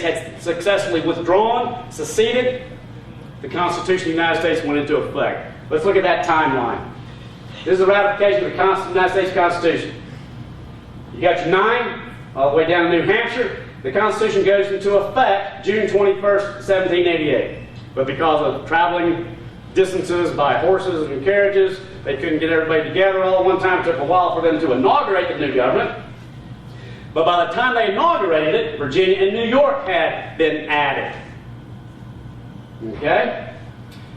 had successfully withdrawn, seceded, the Constitution of the United States went into effect. Let's look at that timeline. This is the ratification of the United States Constitution. You got your 9, all the way down to New Hampshire. The Constitution goes into effect June 21st, 1788. But because of traveling distances by horses and carriages, they couldn't get everybody together all at one time. It took a while for them to inaugurate the new government. But by the time they inaugurated it, Virginia and New York had been added. Okay?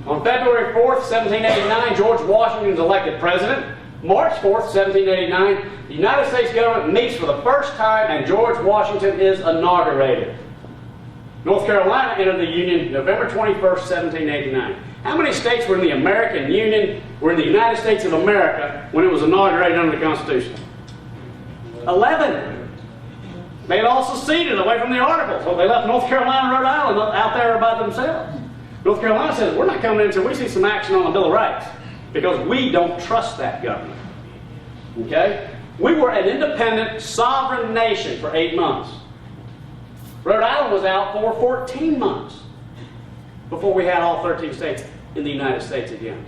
On February 4th, 1789, George Washington is elected president. March 4th, 1789, the United States government meets for the first time and George Washington is inaugurated. North Carolina entered the Union November 21st, 1789. How many states were in the American Union, were in the United States of America when it was inaugurated under the Constitution? 11. They had all seceded away from the Articles, so they left North Carolina and Rhode Island out there by themselves. North Carolina says, we're not coming in until we see some action on the Bill of Rights, because we don't trust that government. Okay? We were an independent, sovereign nation for 8 months. Rhode Island was out for 14 months before we had all 13 states in the United States again.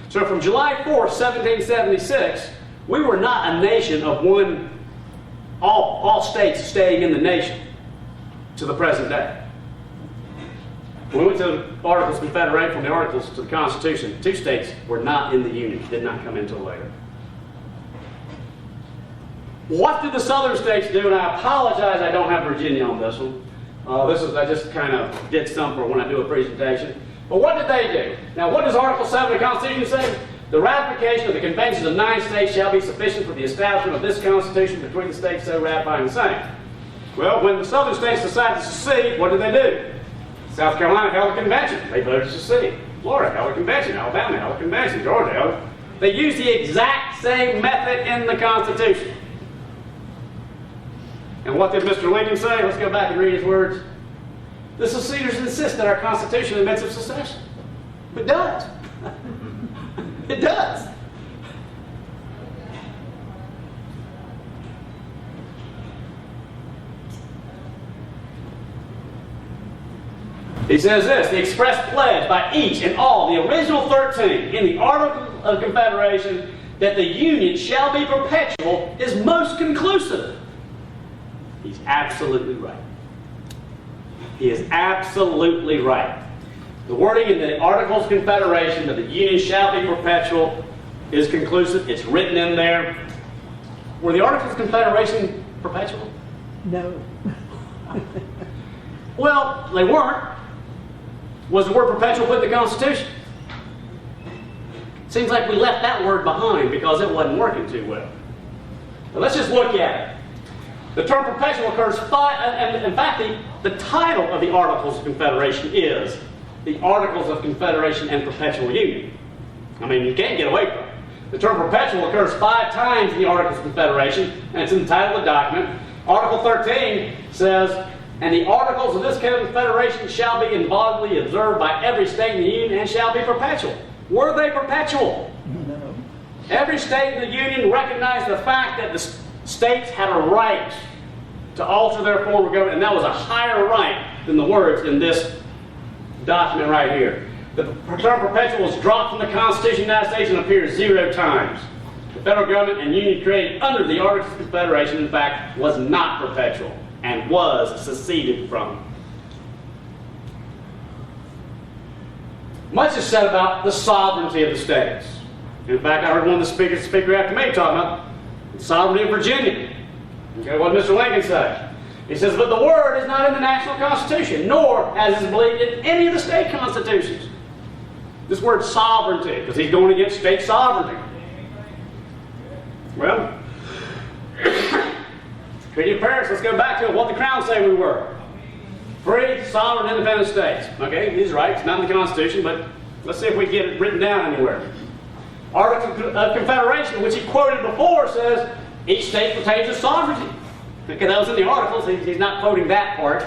So from July 4th, 1776, we were not a nation of one, all states staying in the nation to the present day. When we went to the Articles of Confederation, from the Articles to the Constitution, 2 states were not in the Union, did not come until later. What did the southern states do? And I apologize I don't have Virginia on this one. I just kind of did some for when I do a presentation. But what did they do? Now, what does Article 7 of the Constitution say? The ratification of the conventions of 9 states shall be sufficient for the establishment of this Constitution between the states so ratifying the same. Well, when the southern states decided to secede, what did they do? South Carolina held a convention. They voted to secede. Florida held a convention. Alabama held a convention. Georgia held it. They used the exact same method in the Constitution. And what did Mr. Lincoln say? Let's go back and read his words. The seceders insist that our Constitution admits of secession. It does. It does. He says this, the express pledge by each and all, the original 13, in the Articles of Confederation, that the Union shall be perpetual, is most conclusive. He's absolutely right. He is absolutely right. The wording in the Articles of Confederation that the Union shall be perpetual is conclusive. It's written in there. Were the Articles of Confederation perpetual? No. Well, they weren't. Was the word perpetual put in the Constitution? Seems like we left that word behind because it wasn't working too well. But let's just look at it. The term perpetual occurs and in fact, the title of the Articles of Confederation is the Articles of Confederation and Perpetual Union. I mean, you can't get away from it. The term perpetual occurs 5 times in the Articles of Confederation, and it's in the title of the document. Article 13 says, and the Articles of this Confederation shall be inviolably observed by every state in the Union and shall be perpetual. Were they perpetual? No. Every state in the Union recognized the fact that the states had a right to alter their form of government, and that was a higher right than the words in this document right here. The term perpetual was dropped from the Constitution of the United States and appears 0 times. The federal government and union created under the Articles of Confederation, in fact, was not perpetual and was seceded from. Much is said about the sovereignty of the states. In fact, I heard one of the speakers after me talking about the sovereignty of Virginia. Okay, what did Mr. Lincoln say? He says, but the word is not in the national constitution, nor as is believed in any of the state constitutions. This word sovereignty, because he's going against state sovereignty. Well, Treaty of Paris, let's go back to what the Crown say we were. Free, sovereign, independent states. Okay, he's right, it's not in the Constitution, but let's see if we can get it written down anywhere. Article of Confederation, which he quoted before, says each state retains its sovereignty. Okay, that was in the Articles, he's not quoting that part.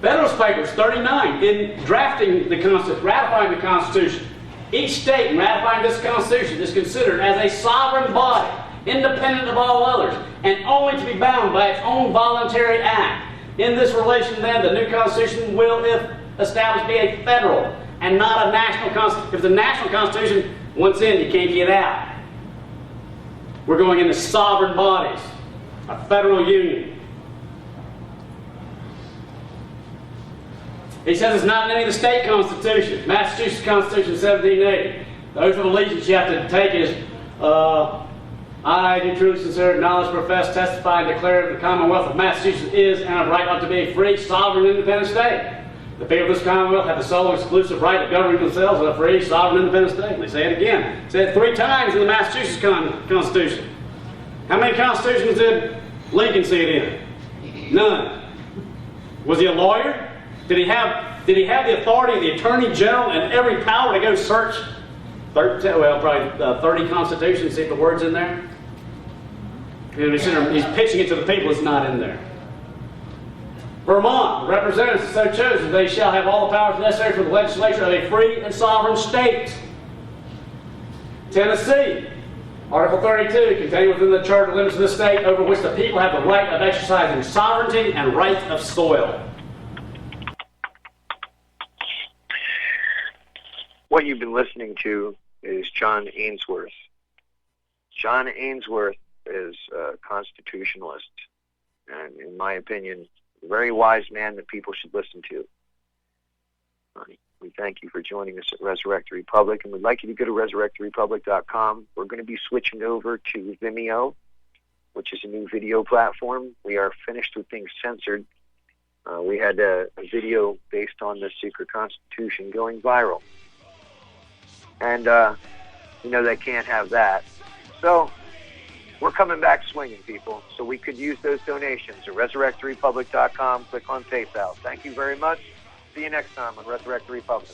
Federalist Papers 39, in drafting the Constitution, ratifying the Constitution, each state in ratifying this Constitution is considered as a sovereign body, independent of all others, and only to be bound by its own voluntary act. In this relation, then, the new Constitution will, if established, be a federal and not a national constitution. If the national constitution, once in, you can't get out. We're going into sovereign bodies, a federal union. He says it's not in any of the state constitutions. Massachusetts Constitution 1780. The oath of allegiance you have to take is, I do truly, sincerely acknowledge, profess, testify, and declare that the Commonwealth of Massachusetts is and of right ought to be a free, sovereign, independent state. The people of this Commonwealth have the sole and exclusive right of governing themselves as a free, sovereign, independent state. They say it again. Say it 3 times in the Massachusetts Constitution. How many constitutions did Lincoln see it in? None. Was he a lawyer? Did he have the authority of the Attorney General and every power to go search 30 constitutions, see if the word's in there? He's pitching it to the people, it's not in there. Vermont, representatives so chosen, they shall have all the powers necessary for the legislature of a free and sovereign state. Tennessee, Article 32, contained within the charter limits of the state over which the people have the right of exercising sovereignty and right of soil. What you've been listening to is John Ainsworth. John Ainsworth is a constitutionalist, and in my opinion, a very wise man that people should listen to. We thank you for joining us at Resurrect the Republic, and we'd like you to go to resurrecttherepublic.com. We're going to be switching over to Vimeo, which is a new video platform. We are finished with things censored. We had a video based on the secret constitution going viral. And, they can't have that. So, we're coming back swinging, people. So we could use those donations at resurrecttherepublic.com. Click on PayPal. Thank you very much. See you next time on Resurrect the Republic.